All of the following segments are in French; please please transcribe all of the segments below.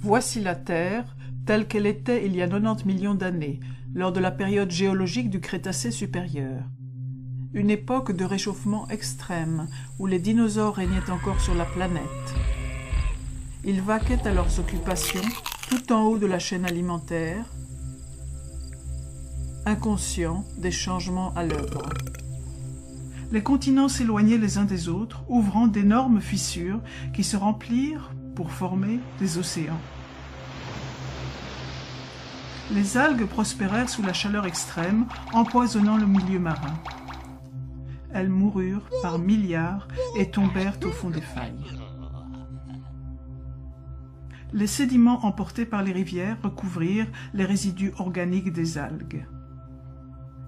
Voici la Terre, telle qu'elle était il y a 90 millions d'années, lors de la période géologique du Crétacé supérieur. Une époque de réchauffement extrême, où les dinosaures régnaient encore sur la planète. Ils vaquaient à leurs occupations, tout en haut de la chaîne alimentaire, inconscients des changements à l'œuvre. Les continents s'éloignaient les uns des autres, ouvrant d'énormes fissures qui se remplirent pour former des océans. Les algues prospérèrent sous la chaleur extrême, empoisonnant le milieu marin. Elles moururent par milliards et tombèrent au fond des failles. Les sédiments emportés par les rivières recouvrirent les résidus organiques des algues.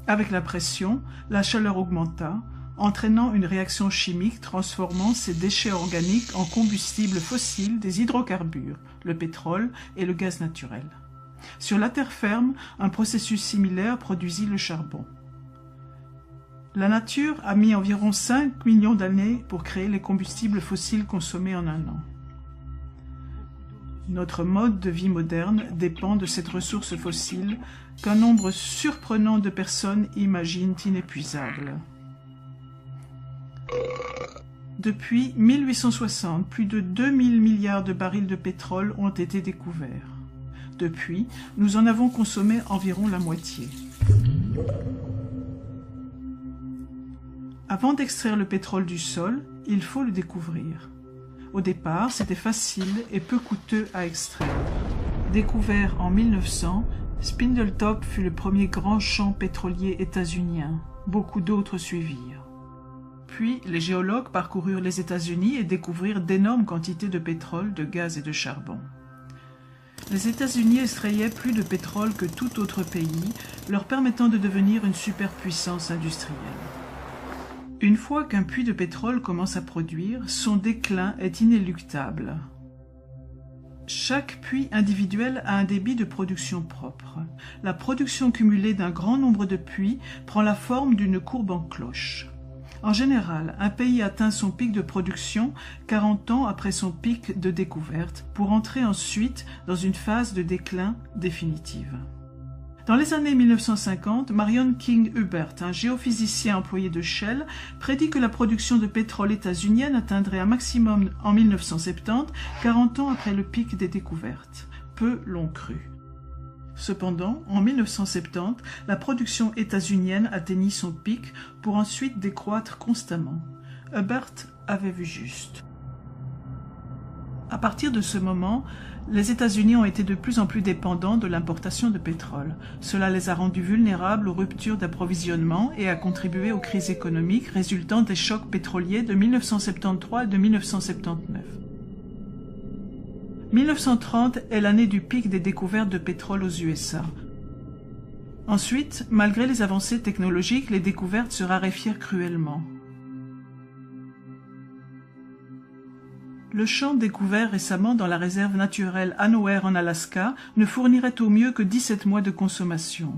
Avec la pression, la chaleur augmenta, entraînant une réaction chimique transformant ces déchets organiques en combustibles fossiles des hydrocarbures, le pétrole et le gaz naturel. Sur la terre ferme, un processus similaire produisit le charbon. La nature a mis environ 5 millions d'années pour créer les combustibles fossiles consommés en un an. Notre mode de vie moderne dépend de cette ressource fossile qu'un nombre surprenant de personnes imaginent inépuisable. Depuis 1860, plus de 2000 milliards de barils de pétrole ont été découverts. Depuis, nous en avons consommé environ la moitié. Avant d'extraire le pétrole du sol, il faut le découvrir. Au départ, c'était facile et peu coûteux à extraire. Découvert en 1900, Spindletop fut le premier grand champ pétrolier états-unien. Beaucoup d'autres suivirent. Puis, les géologues parcoururent les États-Unis et découvrirent d'énormes quantités de pétrole, de gaz et de charbon. Les États-Unis extrayaient plus de pétrole que tout autre pays, leur permettant de devenir une superpuissance industrielle. Une fois qu'un puits de pétrole commence à produire, son déclin est inéluctable. Chaque puits individuel a un débit de production propre. La production cumulée d'un grand nombre de puits prend la forme d'une courbe en cloche. En général, un pays atteint son pic de production 40 ans après son pic de découverte, pour entrer ensuite dans une phase de déclin définitive. Dans les années 1950, Marion King Hubbert, un géophysicien employé de Shell, prédit que la production de pétrole états-unienne atteindrait un maximum en 1970, 40 ans après le pic des découvertes. Peu l'ont cru. Cependant, en 1970, la production états-unienne atteignit son pic pour ensuite décroître constamment. Hubbert avait vu juste. À partir de ce moment, les États-Unis ont été de plus en plus dépendants de l'importation de pétrole. Cela les a rendus vulnérables aux ruptures d'approvisionnement et a contribué aux crises économiques résultant des chocs pétroliers de 1973 et de 1979. 1930 est l'année du pic des découvertes de pétrole aux USA. Ensuite, malgré les avancées technologiques, les découvertes se raréfièrent cruellement. Le champ découvert récemment dans la réserve naturelle Anower en Alaska ne fournirait au mieux que 17 mois de consommation.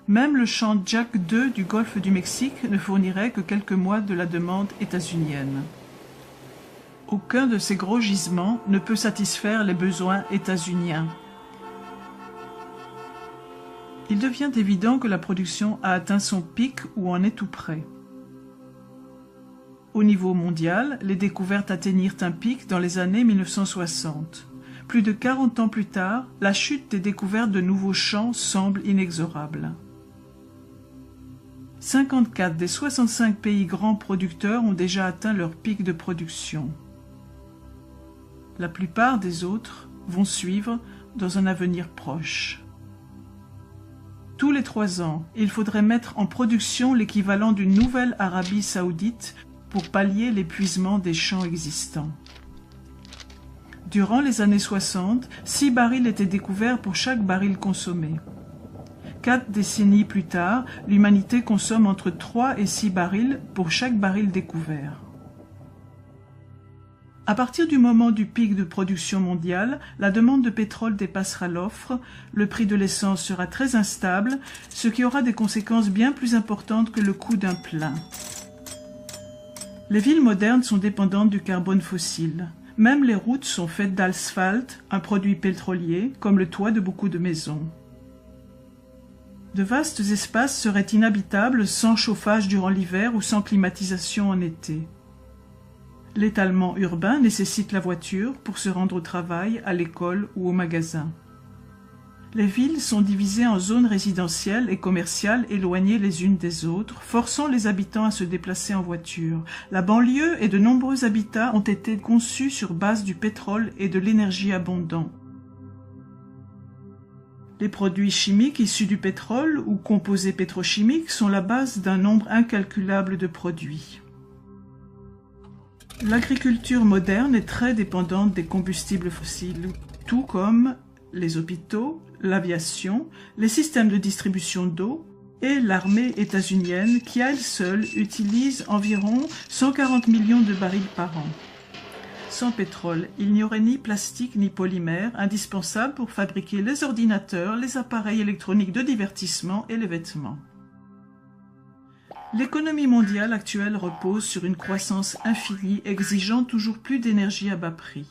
Même le champ Jack II du golfe du Mexique ne fournirait que quelques mois de la demande états-unienne. Aucun de ces gros gisements ne peut satisfaire les besoins états-uniens. Il devient évident que la production a atteint son pic ou en est tout près. Au niveau mondial, les découvertes atteignirent un pic dans les années 1960. Plus de 40 ans plus tard, la chute des découvertes de nouveaux champs semble inexorable. 54 des 65 pays grands producteurs ont déjà atteint leur pic de production. La plupart des autres vont suivre dans un avenir proche. Tous les 3 ans, il faudrait mettre en production l'équivalent d'une nouvelle Arabie saoudite pour pallier l'épuisement des champs existants. Durant les années 60, 6 barils étaient découverts pour chaque baril consommé. 4 décennies plus tard, l'humanité consomme entre 3 et 6 barils pour chaque baril découvert. À partir du moment du pic de production mondiale, la demande de pétrole dépassera l'offre, le prix de l'essence sera très instable, ce qui aura des conséquences bien plus importantes que le coût d'un plein. Les villes modernes sont dépendantes du carbone fossile. Même les routes sont faites d'asphalte, un produit pétrolier, comme le toit de beaucoup de maisons. De vastes espaces seraient inhabitables sans chauffage durant l'hiver ou sans climatisation en été. L'étalement urbain nécessite la voiture pour se rendre au travail, à l'école ou au magasin. Les villes sont divisées en zones résidentielles et commerciales éloignées les unes des autres, forçant les habitants à se déplacer en voiture. La banlieue et de nombreux habitats ont été conçus sur base du pétrole et de l'énergie abondante. Les produits chimiques issus du pétrole ou composés pétrochimiques sont la base d'un nombre incalculable de produits. L'agriculture moderne est très dépendante des combustibles fossiles, tout comme les hôpitaux, l'aviation, les systèmes de distribution d'eau et l'armée états-unienne qui à elle seule utilise environ 140 millions de barils par an. Sans pétrole, il n'y aurait ni plastique ni polymère indispensables pour fabriquer les ordinateurs, les appareils électroniques de divertissement et les vêtements. L'économie mondiale actuelle repose sur une croissance infinie exigeant toujours plus d'énergie à bas prix.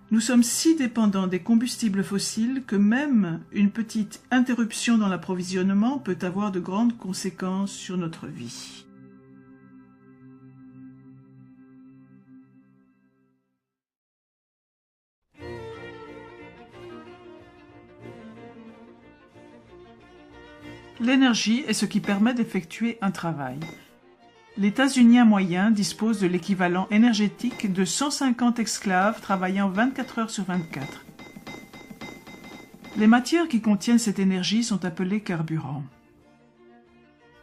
Nous sommes si dépendants des combustibles fossiles que même une petite interruption dans l'approvisionnement peut avoir de grandes conséquences sur notre vie. L'énergie est ce qui permet d'effectuer un travail. L'États-Unien moyen dispose de l'équivalent énergétique de 150 esclaves travaillant 24 heures sur 24. Les matières qui contiennent cette énergie sont appelées carburants.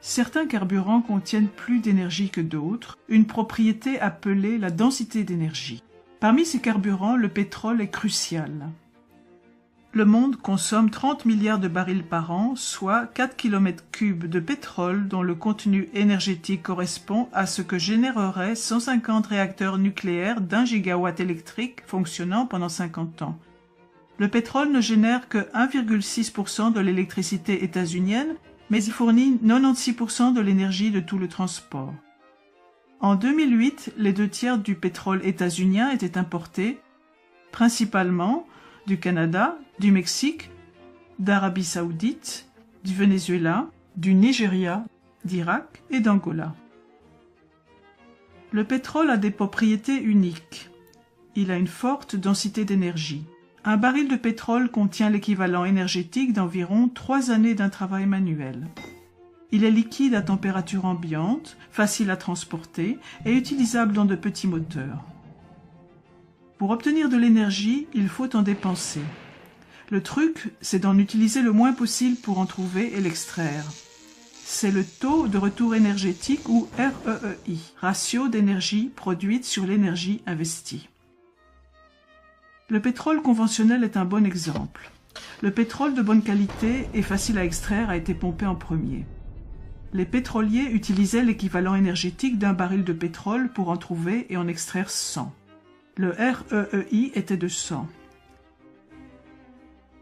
Certains carburants contiennent plus d'énergie que d'autres, une propriété appelée la densité d'énergie. Parmi ces carburants, le pétrole est crucial. Le monde consomme 30 milliards de barils par an, soit 4 km3 de pétrole dont le contenu énergétique correspond à ce que généreraient 150 réacteurs nucléaires d'1 gigawatt électrique fonctionnant pendant 50 ans. Le pétrole ne génère que 1,6% de l'électricité états-unienne, mais il fournit 96% de l'énergie de tout le transport. En 2008, les 2/3 du pétrole états-unien étaient importés, principalement du Canada, du Mexique, d'Arabie Saoudite, du Venezuela, du Nigeria, d'Irak et d'Angola. Le pétrole a des propriétés uniques. Il a une forte densité d'énergie. Un baril de pétrole contient l'équivalent énergétique d'environ 3 années d'un travail manuel. Il est liquide à température ambiante, facile à transporter et utilisable dans de petits moteurs. Pour obtenir de l'énergie, il faut en dépenser. Le truc, c'est d'en utiliser le moins possible pour en trouver et l'extraire. C'est le taux de retour énergétique ou REEI, ratio d'énergie produite sur l'énergie investie. Le pétrole conventionnel est un bon exemple. Le pétrole de bonne qualité et facile à extraire a été pompé en premier. Les pétroliers utilisaient l'équivalent énergétique d'un baril de pétrole pour en trouver et en extraire 100. Le REEI était de 100.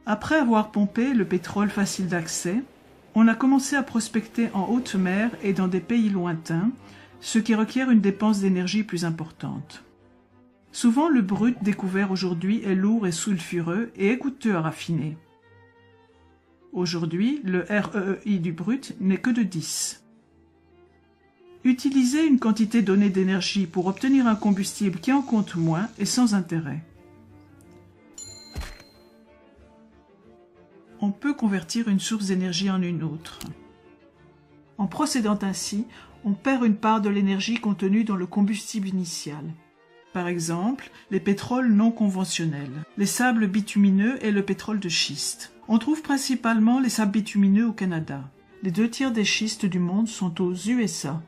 Après avoir pompé le pétrole facile d'accès, on a commencé à prospecter en haute mer et dans des pays lointains, ce qui requiert une dépense d'énergie plus importante. Souvent, le brut découvert aujourd'hui est lourd et sulfureux et est coûteux à raffiner. Aujourd'hui, le REEI du brut n'est que de 10. Utiliser une quantité donnée d'énergie pour obtenir un combustible qui en compte moins est sans intérêt. On peut convertir une source d'énergie en une autre. En procédant ainsi, on perd une part de l'énergie contenue dans le combustible initial. Par exemple, les pétroles non conventionnels, les sables bitumineux et le pétrole de schiste. On trouve principalement les sables bitumineux au Canada. Les 2/3 des schistes du monde sont aux USA.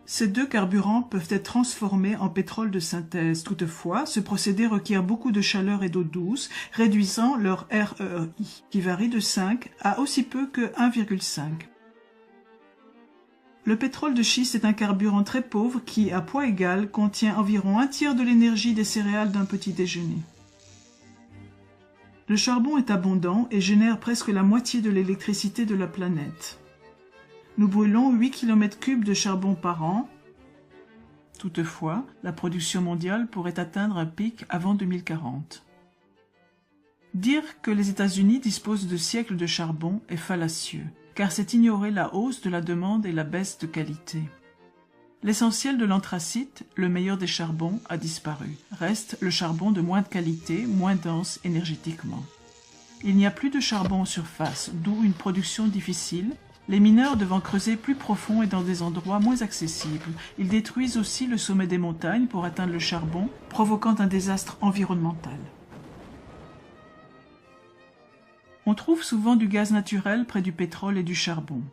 Ces deux carburants peuvent être transformés en pétrole de synthèse. Toutefois, ce procédé requiert beaucoup de chaleur et d'eau douce, réduisant leur REEI, qui varie de 5 à aussi peu que 1,5. Le pétrole de schiste est un carburant très pauvre qui, à poids égal, contient environ 1/3 de l'énergie des céréales d'un petit déjeuner. Le charbon est abondant et génère presque la moitié de l'électricité de la planète. Nous brûlons 8 km3 de charbon par an Toutefois, la production mondiale pourrait atteindre un pic avant 2040. Dire que les États-Unis disposent de siècles de charbon est fallacieux, car c'est ignorer la hausse de la demande et la baisse de qualité. L'essentiel de l'anthracite, le meilleur des charbons, a disparu. Reste le charbon de moins de qualité, moins dense énergétiquement. Il n'y a plus de charbon en surface, d'où une production difficile, les mineurs devant creuser plus profond et dans des endroits moins accessibles. Ils détruisent aussi le sommet des montagnes pour atteindre le charbon, provoquant un désastre environnemental. On trouve souvent du gaz naturel près du pétrole et du charbon.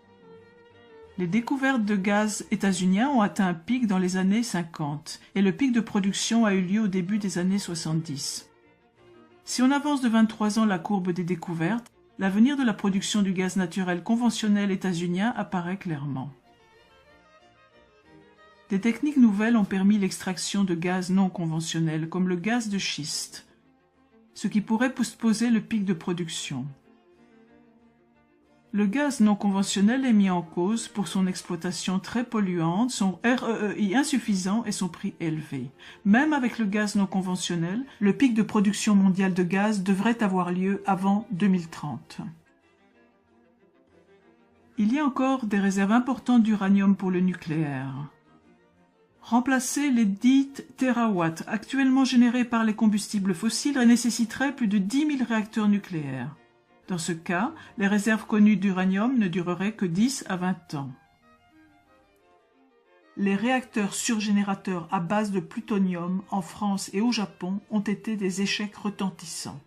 Les découvertes de gaz états-uniens ont atteint un pic dans les années 50 et le pic de production a eu lieu au début des années 70. Si on avance de 23 ans la courbe des découvertes, l'avenir de la production du gaz naturel conventionnel états-unien apparaît clairement. Des techniques nouvelles ont permis l'extraction de gaz non conventionnels comme le gaz de schiste, ce qui pourrait postposer le pic de production. Le gaz non conventionnel est mis en cause pour son exploitation très polluante, son REEI insuffisant et son prix élevé. Même avec le gaz non conventionnel, le pic de production mondiale de gaz devrait avoir lieu avant 2030. Il y a encore des réserves importantes d'uranium pour le nucléaire. Remplacer les 10 TWh actuellement générés par les combustibles fossiles nécessiterait plus de 10 000 réacteurs nucléaires. Dans ce cas, les réserves connues d'uranium ne dureraient que 10 à 20 ans. Les réacteurs surgénérateurs à base de plutonium en France et au Japon ont été des échecs retentissants.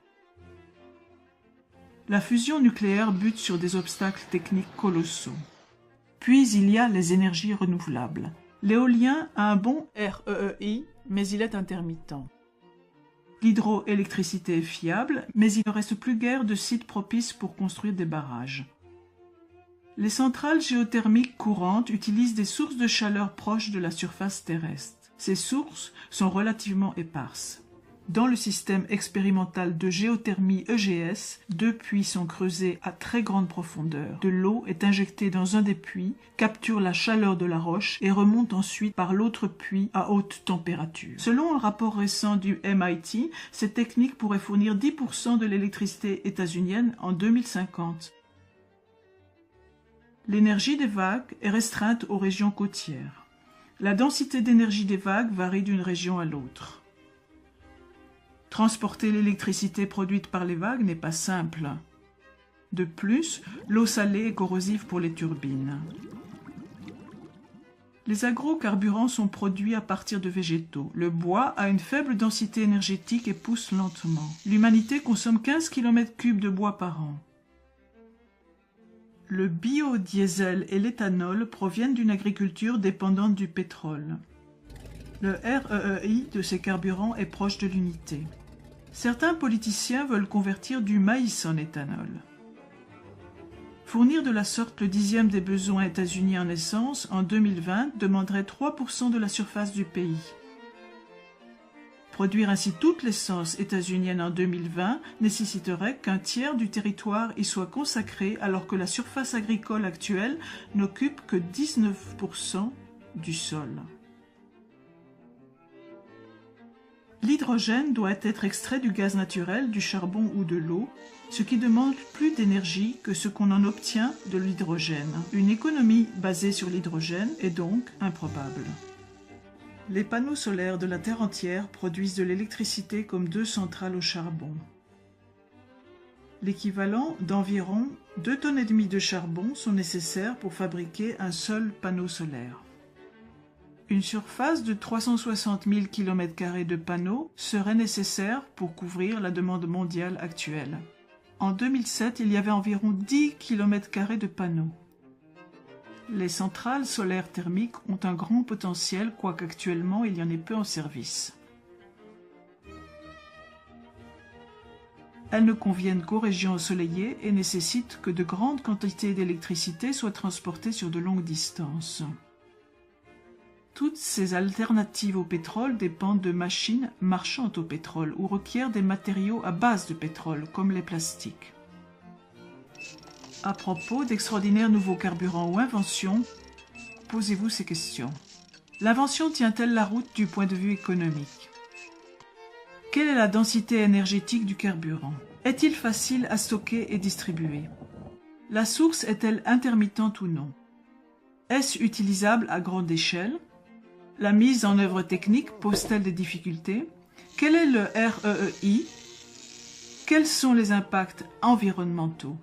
La fusion nucléaire bute sur des obstacles techniques colossaux. Puis il y a les énergies renouvelables. L'éolien a un bon REEI, mais il est intermittent. L'hydroélectricité est fiable, mais il ne reste plus guère de sites propices pour construire des barrages. Les centrales géothermiques courantes utilisent des sources de chaleur proches de la surface terrestre. Ces sources sont relativement éparses. Dans le système expérimental de géothermie EGS, 2 puits sont creusés à très grande profondeur. De l'eau est injectée dans un des puits, capture la chaleur de la roche et remonte ensuite par l'autre puits à haute température. Selon un rapport récent du MIT, cette technique pourrait fournir 10% de l'électricité états-unienne en 2050. L'énergie des vagues est restreinte aux régions côtières. La densité d'énergie des vagues varie d'une région à l'autre. Transporter l'électricité produite par les vagues n'est pas simple. De plus, l'eau salée est corrosive pour les turbines. Les agrocarburants sont produits à partir de végétaux. Le bois a une faible densité énergétique et pousse lentement. L'humanité consomme 15 km3 de bois par an. Le biodiesel et l'éthanol proviennent d'une agriculture dépendante du pétrole. Le REEI de ces carburants est proche de l'unité. Certains politiciens veulent convertir du maïs en éthanol. Fournir de la sorte le 10e des besoins états-uniens en essence en 2020 demanderait 3% de la surface du pays. Produire ainsi toute l'essence états-unienne en 2020 nécessiterait qu'un tiers du territoire y soit consacré alors que la surface agricole actuelle n'occupe que 19% du sol. L'hydrogène doit être extrait du gaz naturel, du charbon ou de l'eau, ce qui demande plus d'énergie que ce qu'on en obtient de l'hydrogène. Une économie basée sur l'hydrogène est donc improbable. Les panneaux solaires de la Terre entière produisent de l'électricité comme 2 centrales au charbon. L'équivalent d'environ 2,5 tonnes de charbon sont nécessaires pour fabriquer un seul panneau solaire. Une surface de 360 000 km² de panneaux serait nécessaire pour couvrir la demande mondiale actuelle. En 2007, il y avait environ 10 km² de panneaux. Les centrales solaires thermiques ont un grand potentiel, quoique actuellement il y en ait peu en service. Elles ne conviennent qu'aux régions ensoleillées et nécessitent que de grandes quantités d'électricité soient transportées sur de longues distances. Toutes ces alternatives au pétrole dépendent de machines marchant au pétrole ou requièrent des matériaux à base de pétrole, comme les plastiques. À propos d'extraordinaires nouveaux carburants ou inventions, posez-vous ces questions. L'invention tient-elle la route du point de vue économique? Quelle est la densité énergétique du carburant? Est-il facile à stocker et distribuer? La source est-elle intermittente ou non? Est-ce utilisable à grande échelle? La mise en œuvre technique pose-t-elle des difficultés? Quel est le REEI? Quels sont les impacts environnementaux?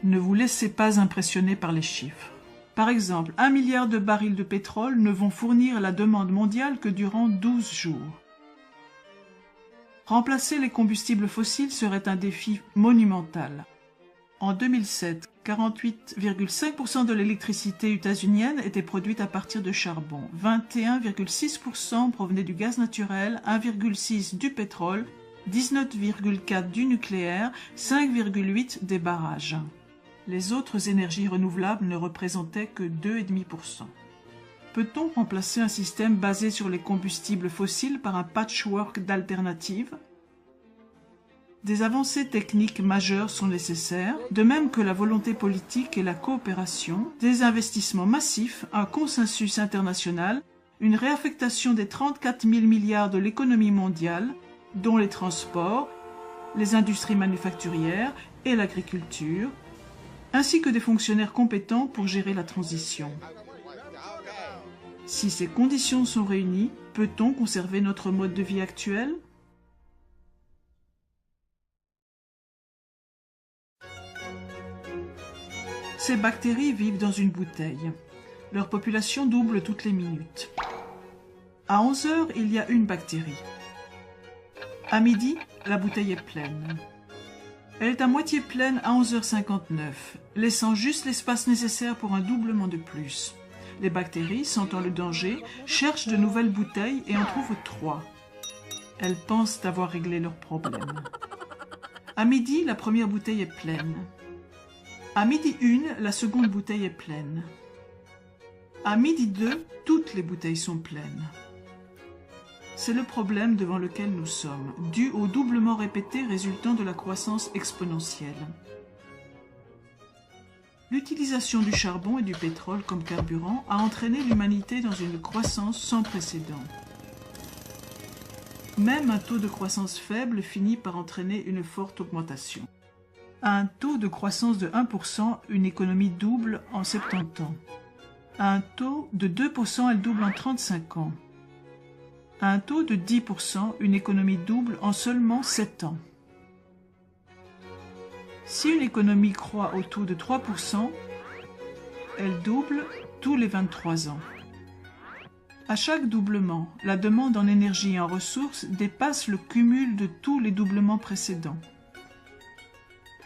Ne vous laissez pas impressionner par les chiffres. Par exemple, 1 milliard de barils de pétrole ne vont fournir la demande mondiale que durant 12 jours. Remplacer les combustibles fossiles serait un défi monumental. En 2007, 48,5% de l'électricité états-unienne était produite à partir de charbon, 21,6% provenait du gaz naturel, 1,6% du pétrole, 19,4% du nucléaire, 5,8% des barrages. Les autres énergies renouvelables ne représentaient que 2,5%. Peut-on remplacer un système basé sur les combustibles fossiles par un patchwork d'alternatives? Des avancées techniques majeures sont nécessaires, de même que la volonté politique et la coopération, des investissements massifs, un consensus international, une réaffectation des 34 000 milliards de l'économie mondiale, dont les transports, les industries manufacturières et l'agriculture, ainsi que des fonctionnaires compétents pour gérer la transition. Si ces conditions sont réunies, peut-on conserver notre mode de vie actuel? Ces bactéries vivent dans une bouteille. Leur population double toutes les minutes. À 11 heures, il y a une bactérie. À midi, la bouteille est pleine. Elle est à moitié pleine à 11h59, laissant juste l'espace nécessaire pour un doublement de plus. Les bactéries, sentant le danger, cherchent de nouvelles bouteilles et en trouvent 3. Elles pensent avoir réglé leur problème. À midi, la première bouteille est pleine. À midi 1, la seconde bouteille est pleine. À midi 2, toutes les bouteilles sont pleines. C'est le problème devant lequel nous sommes, dû au doublement répété résultant de la croissance exponentielle. L'utilisation du charbon et du pétrole comme carburant a entraîné l'humanité dans une croissance sans précédent. Même un taux de croissance faible finit par entraîner une forte augmentation. À un taux de croissance de 1%, une économie double en 70 ans. À un taux de 2%, elle double en 35 ans. À un taux de 10%, une économie double en seulement 7 ans. Si une économie croît au taux de 3%, elle double tous les 23 ans. À chaque doublement, la demande en énergie et en ressources dépasse le cumul de tous les doublements précédents.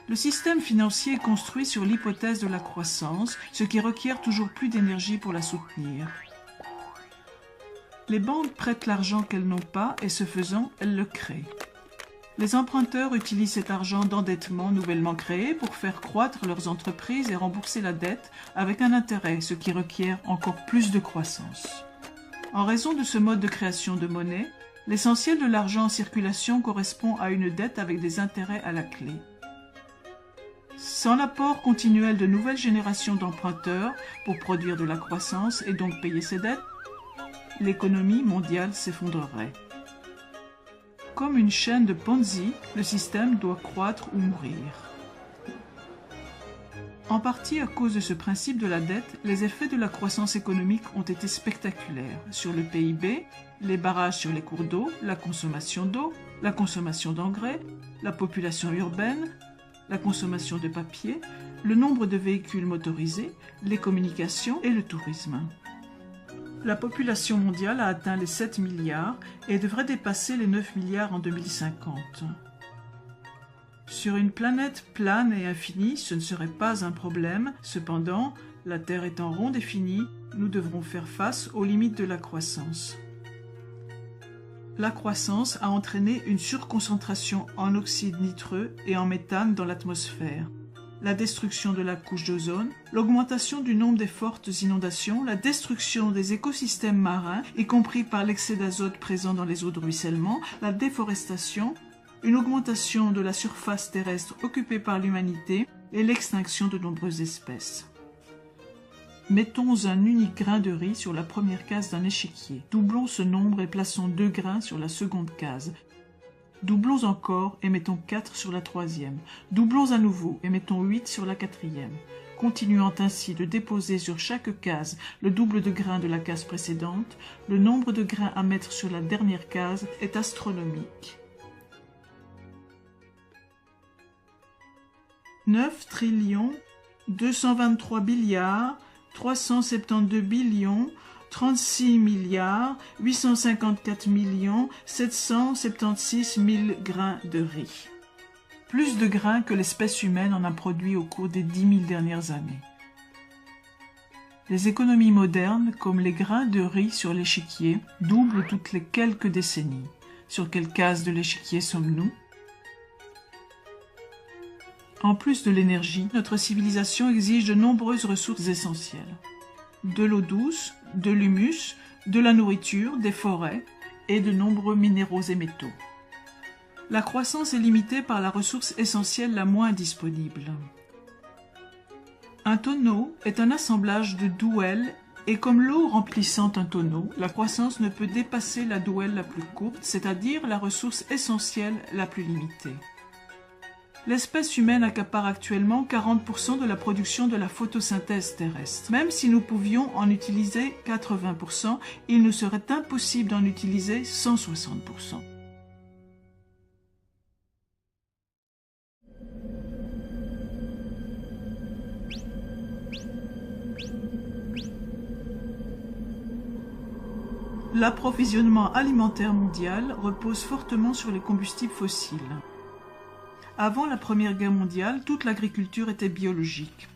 Le système financier est construit sur l'hypothèse de la croissance, ce qui requiert toujours plus d'énergie pour la soutenir. Les banques prêtent l'argent qu'elles n'ont pas et ce faisant, elles le créent. Les emprunteurs utilisent cet argent d'endettement nouvellement créé pour faire croître leurs entreprises et rembourser la dette avec un intérêt, ce qui requiert encore plus de croissance. En raison de ce mode de création de monnaie, l'essentiel de l'argent en circulation correspond à une dette avec des intérêts à la clé. Sans l'apport continuel de nouvelles générations d'emprunteurs pour produire de la croissance et donc payer ses dettes, l'économie mondiale s'effondrerait. Comme une chaîne de Ponzi, le système doit croître ou mourir. En partie à cause de ce principe de la dette, les effets de la croissance économique ont été spectaculaires sur le PIB, les barrages sur les cours d'eau, la consommation d'engrais, la population urbaine, la consommation de papier, le nombre de véhicules motorisés, les communications et le tourisme. La population mondiale a atteint les 7 milliards et devrait dépasser les 9 milliards en 2050. Sur une planète plane et infinie, ce ne serait pas un problème. Cependant, la Terre étant ronde et finie, nous devrons faire face aux limites de la croissance. La croissance a entraîné une surconcentration en oxyde nitreux et en méthane dans l'atmosphère, la destruction de la couche d'ozone, l'augmentation du nombre des fortes inondations, la destruction des écosystèmes marins, y compris par l'excès d'azote présent dans les eaux de ruissellement, la déforestation, une augmentation de la surface terrestre occupée par l'humanité et l'extinction de nombreuses espèces. Mettons un unique grain de riz sur la première case d'un échiquier. Doublons ce nombre et plaçons 2 grains sur la seconde case. Doublons encore et mettons 4 sur la troisième. Doublons à nouveau et mettons 8 sur la quatrième. Continuant ainsi de déposer sur chaque case le double de grains de la case précédente, le nombre de grains à mettre sur la dernière case est astronomique. 9 trillions, 223 billiards, 372 billions, 36 milliards, 854 millions, 776 000 grains de riz. Plus de grains que l'espèce humaine en a produit au cours des 10 000 dernières années. Les économies modernes, comme les grains de riz sur l'échiquier, doublent toutes les quelques décennies. Sur quelle case de l'échiquier sommes-nous ? En plus de l'énergie, notre civilisation exige de nombreuses ressources essentielles. De l'eau douce, de l'humus, de la nourriture, des forêts et de nombreux minéraux et métaux. La croissance est limitée par la ressource essentielle la moins disponible. Un tonneau est un assemblage de douelles et comme l'eau remplissant un tonneau, la croissance ne peut dépasser la douelle la plus courte, c'est-à-dire la ressource essentielle la plus limitée. L'espèce humaine accapare actuellement 40% de la production de la photosynthèse terrestre. Même si nous pouvions en utiliser 80%, il nous serait impossible d'en utiliser 160%. L'approvisionnement alimentaire mondial repose fortement sur les combustibles fossiles. Avant la Première Guerre mondiale, toute l'agriculture était biologique.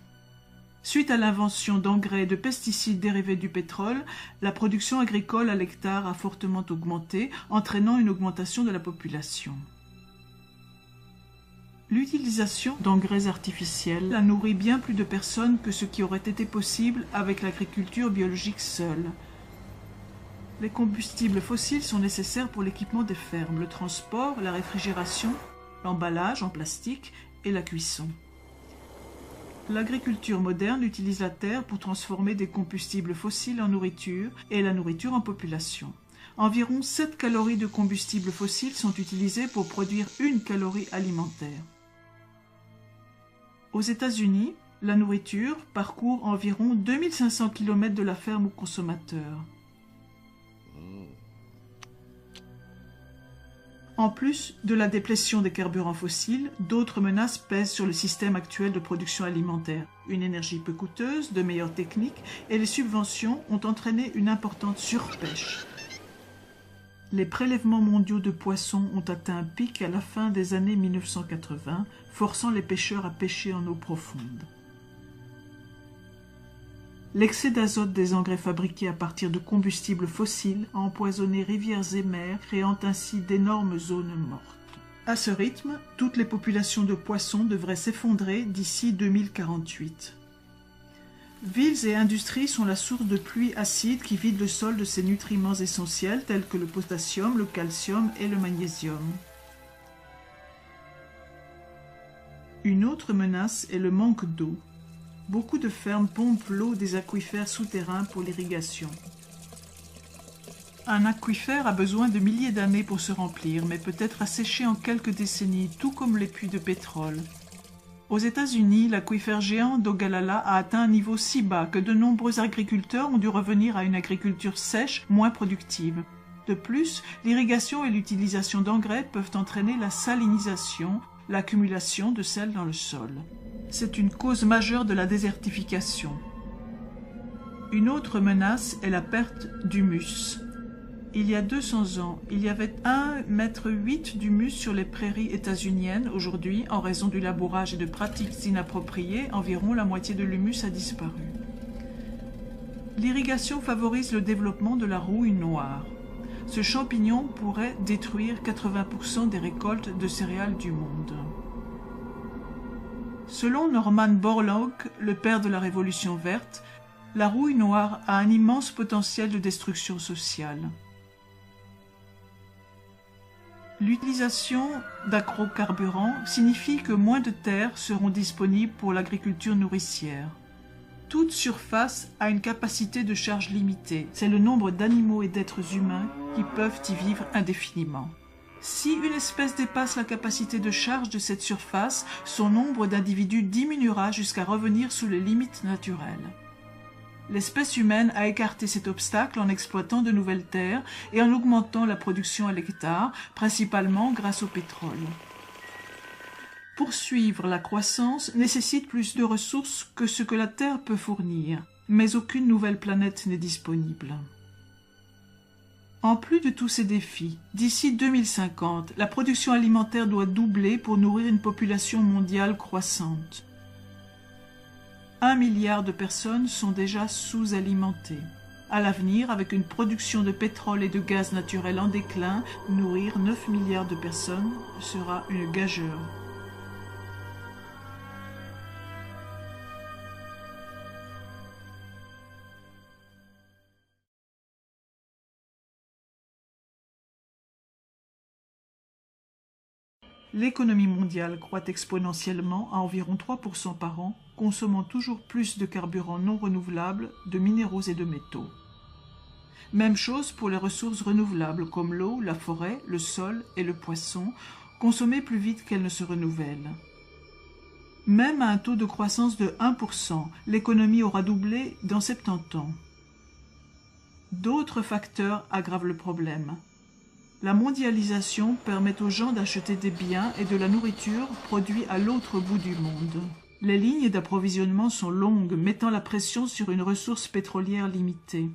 Suite à l'invention d'engrais et de pesticides dérivés du pétrole, la production agricole à l'hectare a fortement augmenté, entraînant une augmentation de la population. L'utilisation d'engrais artificiels a nourri bien plus de personnes que ce qui aurait été possible avec l'agriculture biologique seule. Les combustibles fossiles sont nécessaires pour l'équipement des fermes, le transport, la réfrigération, l'emballage en plastique et la cuisson. L'agriculture moderne utilise la terre pour transformer des combustibles fossiles en nourriture et la nourriture en population. Environ 7 calories de combustibles fossiles sont utilisées pour produire 1 calorie alimentaire. Aux États-Unis, la nourriture parcourt environ 2500 km de la ferme au consommateur. En plus de la déplétion des carburants fossiles, d'autres menaces pèsent sur le système actuel de production alimentaire. Une énergie peu coûteuse, de meilleures techniques et les subventions ont entraîné une importante surpêche. Les prélèvements mondiaux de poissons ont atteint un pic à la fin des années 1980, forçant les pêcheurs à pêcher en eau profonde. L'excès d'azote des engrais fabriqués à partir de combustibles fossiles a empoisonné rivières et mers, créant ainsi d'énormes zones mortes. À ce rythme, toutes les populations de poissons devraient s'effondrer d'ici 2048. Villes et industries sont la source de pluies acides qui vident le sol de ses nutriments essentiels tels que le potassium, le calcium et le magnésium. Une autre menace est le manque d'eau. Beaucoup de fermes pompent l'eau des aquifères souterrains pour l'irrigation. Un aquifère a besoin de milliers d'années pour se remplir, mais peut être asséché en quelques décennies, tout comme les puits de pétrole. Aux États-Unis, l'aquifère géant d'Ogallala a atteint un niveau si bas que de nombreux agriculteurs ont dû revenir à une agriculture sèche, moins productive. De plus, l'irrigation et l'utilisation d'engrais peuvent entraîner la salinisation, l'accumulation de sel dans le sol. C'est une cause majeure de la désertification. Une autre menace est la perte d'humus. Il y a 200 ans, il y avait 1,8 m d'humus sur les prairies états-uniennes. Aujourd'hui, en raison du labourage et de pratiques inappropriées, environ la moitié de l'humus a disparu. L'irrigation favorise le développement de la rouille noire. Ce champignon pourrait détruire 80% des récoltes de céréales du monde. Selon Norman Borlaug, le père de la Révolution verte, la rouille noire a un immense potentiel de destruction sociale. L'utilisation d'agrocarburants signifie que moins de terres seront disponibles pour l'agriculture nourricière. toute surface a une capacité de charge limitée. C'est le nombre d'animaux et d'êtres humains qui peuvent y vivre indéfiniment. Si une espèce dépasse la capacité de charge de cette surface, son nombre d'individus diminuera jusqu'à revenir sous les limites naturelles. L'espèce humaine a écarté cet obstacle en exploitant de nouvelles terres et en augmentant la production à l'hectare, principalement grâce au pétrole. Poursuivre la croissance nécessite plus de ressources que ce que la Terre peut fournir, mais aucune nouvelle planète n'est disponible. En plus de tous ces défis, d'ici 2050, la production alimentaire doit doubler pour nourrir une population mondiale croissante. 1 milliard de personnes sont déjà sous-alimentées. À l'avenir, avec une production de pétrole et de gaz naturel en déclin, nourrir 9 milliards de personnes sera une gageure. L'économie mondiale croît exponentiellement à environ 3% par an, consommant toujours plus de carburants non renouvelables, de minéraux et de métaux. Même chose pour les ressources renouvelables comme l'eau, la forêt, le sol et le poisson, consommées plus vite qu'elles ne se renouvellent. Même à un taux de croissance de 1%, l'économie aura doublé dans 70 ans. D'autres facteurs aggravent le problème. La mondialisation permet aux gens d'acheter des biens et de la nourriture produits à l'autre bout du monde. Les lignes d'approvisionnement sont longues, mettant la pression sur une ressource pétrolière limitée.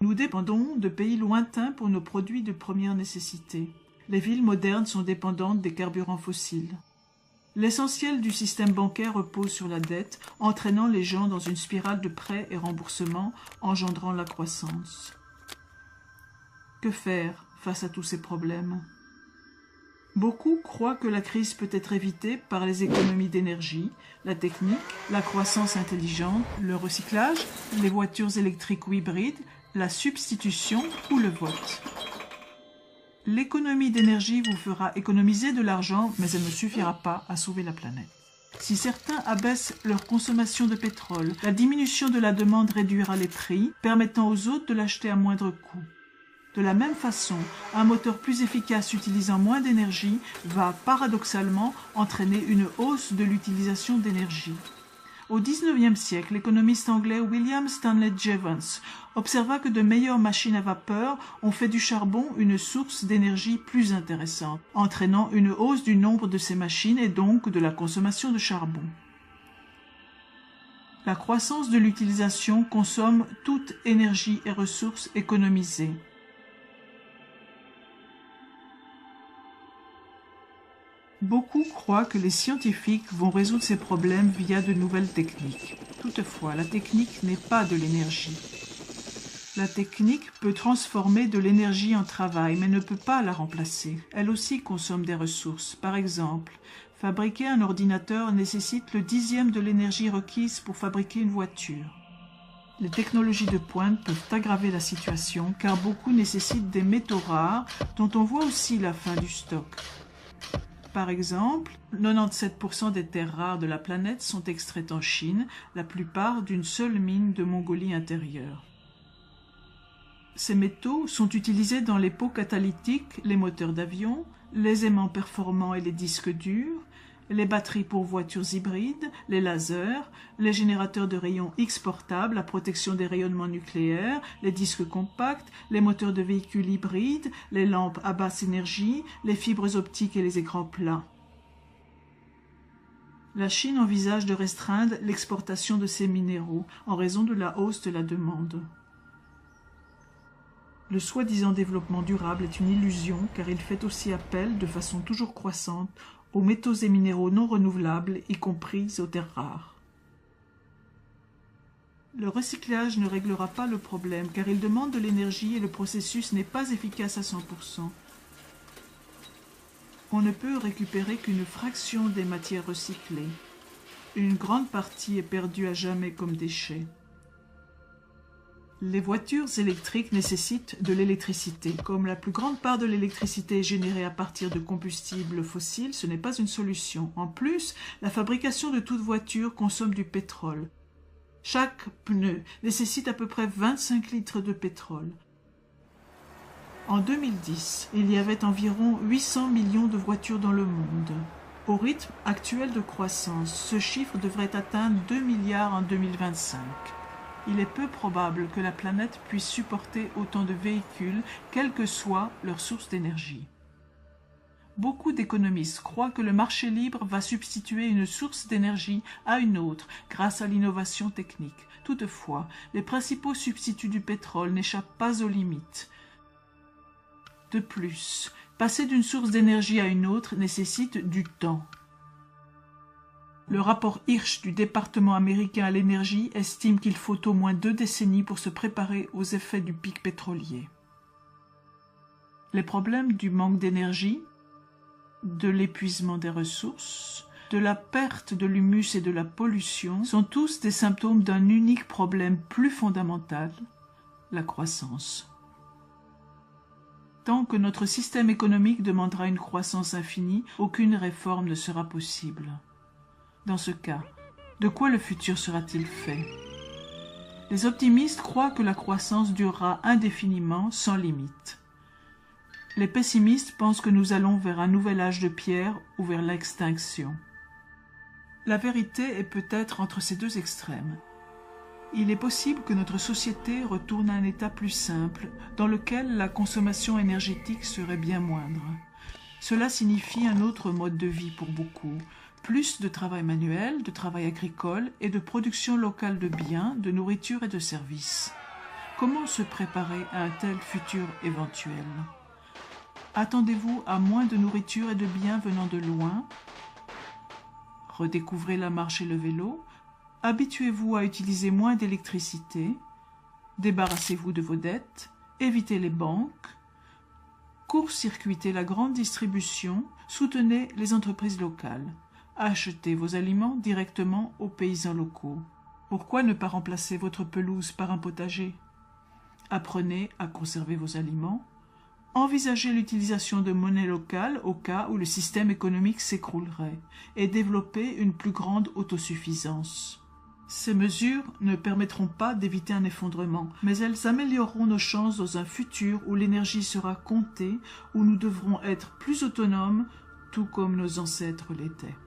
Nous dépendons de pays lointains pour nos produits de première nécessité. Les villes modernes sont dépendantes des carburants fossiles. L'essentiel du système bancaire repose sur la dette, entraînant les gens dans une spirale de prêts et remboursements, engendrant la croissance. Que faire face à tous ces problèmes? Beaucoup croient que la crise peut être évitée par les économies d'énergie, la technique, la croissance intelligente, le recyclage, les voitures électriques ou hybrides, la substitution ou le vote. L'économie d'énergie vous fera économiser de l'argent, mais elle ne suffira pas à sauver la planète. Si certains abaissent leur consommation de pétrole, la diminution de la demande réduira les prix, permettant aux autres de l'acheter à moindre coût. De la même façon, un moteur plus efficace utilisant moins d'énergie va paradoxalement entraîner une hausse de l'utilisation d'énergie. Au XIXe siècle, l'économiste anglais William Stanley Jevons observa que de meilleures machines à vapeur ont fait du charbon une source d'énergie plus intéressante, entraînant une hausse du nombre de ces machines et donc de la consommation de charbon. La croissance de l'utilisation consomme toute énergie et ressources économisées. Beaucoup croient que les scientifiques vont résoudre ces problèmes via de nouvelles techniques. Toutefois, la technique n'est pas de l'énergie. La technique peut transformer de l'énergie en travail, mais ne peut pas la remplacer. Elle aussi consomme des ressources. Par exemple, fabriquer un ordinateur nécessite le 10e de l'énergie requise pour fabriquer une voiture. Les technologies de pointe peuvent aggraver la situation, car beaucoup nécessitent des métaux rares, dont on voit aussi la fin du stock. Par exemple, 97% des terres rares de la planète sont extraites en Chine, la plupart d'une seule mine de Mongolie intérieure. Ces métaux sont utilisés dans les pots catalytiques, les moteurs d'avion, les aimants performants et les disques durs, les batteries pour voitures hybrides, les lasers, les générateurs de rayons X portables, la protection des rayonnements nucléaires, les disques compacts, les moteurs de véhicules hybrides, les lampes à basse énergie, les fibres optiques et les écrans plats. La Chine envisage de restreindre l'exportation de ces minéraux en raison de la hausse de la demande. Le soi-disant développement durable est une illusion car il fait aussi appel, de façon toujours croissante, aux métaux et minéraux non renouvelables, y compris aux terres rares. Le recyclage ne réglera pas le problème car il demande de l'énergie et le processus n'est pas efficace à 100%. On ne peut récupérer qu'une fraction des matières recyclées. Une grande partie est perdue à jamais comme déchet. Les voitures électriques nécessitent de l'électricité. Comme la plus grande part de l'électricité est générée à partir de combustibles fossiles, ce n'est pas une solution. En plus, la fabrication de toute voiture consomme du pétrole. Chaque pneu nécessite à peu près 25 litres de pétrole. En 2010, il y avait environ 800 millions de voitures dans le monde. Au rythme actuel de croissance, ce chiffre devrait atteindre 2 milliards en 2025. Il est peu probable que la planète puisse supporter autant de véhicules, quelle que soit leur source d'énergie. Beaucoup d'économistes croient que le marché libre va substituer une source d'énergie à une autre grâce à l'innovation technique. Toutefois, les principaux substituts du pétrole n'échappent pas aux limites. De plus, passer d'une source d'énergie à une autre nécessite du temps. Le rapport Hirsch du département américain à l'énergie estime qu'il faut au moins 2 décennies pour se préparer aux effets du pic pétrolier. Les problèmes du manque d'énergie, de l'épuisement des ressources, de la perte de l'humus et de la pollution sont tous des symptômes d'un unique problème plus fondamental, la croissance. Tant que notre système économique demandera une croissance infinie, aucune réforme ne sera possible. Dans ce cas, de quoi le futur sera-t-il fait? Les optimistes croient que la croissance durera indéfiniment, sans limite. Les pessimistes pensent que nous allons vers un nouvel âge de pierre ou vers l'extinction. La vérité est peut-être entre ces deux extrêmes. Il est possible que notre société retourne à un état plus simple, dans lequel la consommation énergétique serait bien moindre. Cela signifie un autre mode de vie pour beaucoup, plus de travail manuel, de travail agricole et de production locale de biens, de nourriture et de services. Comment se préparer à un tel futur éventuel? Attendez-vous à moins de nourriture et de biens venant de loin? Redécouvrez la marche et le vélo? Habituez-vous à utiliser moins d'électricité? Débarrassez-vous de vos dettes? Évitez les banques? Court-circuitez la grande distribution? Soutenez les entreprises locales? Achetez vos aliments directement aux paysans locaux. Pourquoi ne pas remplacer votre pelouse par un potager? Apprenez à conserver vos aliments. Envisagez l'utilisation de monnaie locale au cas où le système économique s'écroulerait et développez une plus grande autosuffisance. Ces mesures ne permettront pas d'éviter un effondrement, mais elles amélioreront nos chances dans un futur où l'énergie sera comptée, où nous devrons être plus autonomes, tout comme nos ancêtres l'étaient.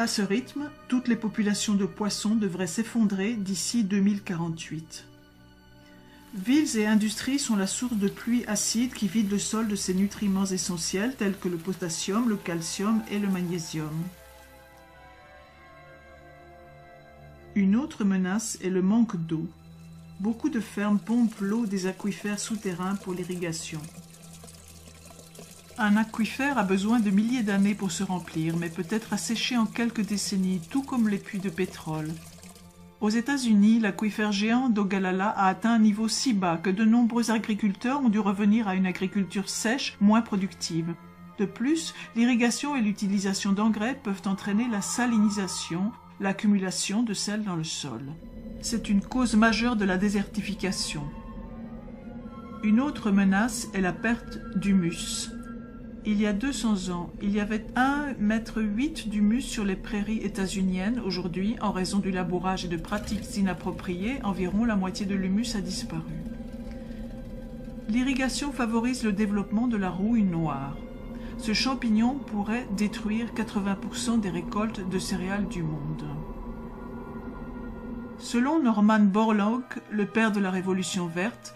À ce rythme, toutes les populations de poissons devraient s'effondrer d'ici 2048. Villes et industries sont la source de pluies acides qui vident le sol de ses nutriments essentiels tels que le potassium, le calcium et le magnésium. Une autre menace est le manque d'eau. Beaucoup de fermes pompent l'eau des aquifères souterrains pour l'irrigation. Un aquifère a besoin de milliers d'années pour se remplir, mais peut être asséché en quelques décennies, tout comme les puits de pétrole. Aux États-Unis, l'aquifère géant d'Ogallala a atteint un niveau si bas que de nombreux agriculteurs ont dû revenir à une agriculture sèche, moins productive. De plus, l'irrigation et l'utilisation d'engrais peuvent entraîner la salinisation, l'accumulation de sel dans le sol. C'est une cause majeure de la désertification. Une autre menace est la perte d'humus. Il y a 200 ans, il y avait 1,8 m d'humus sur les prairies états-uniennes. Aujourd'hui, en raison du labourage et de pratiques inappropriées, environ la moitié de l'humus a disparu. L'irrigation favorise le développement de la rouille noire. Ce champignon pourrait détruire 80% des récoltes de céréales du monde. Selon Norman Borlaug, le père de la Révolution verte,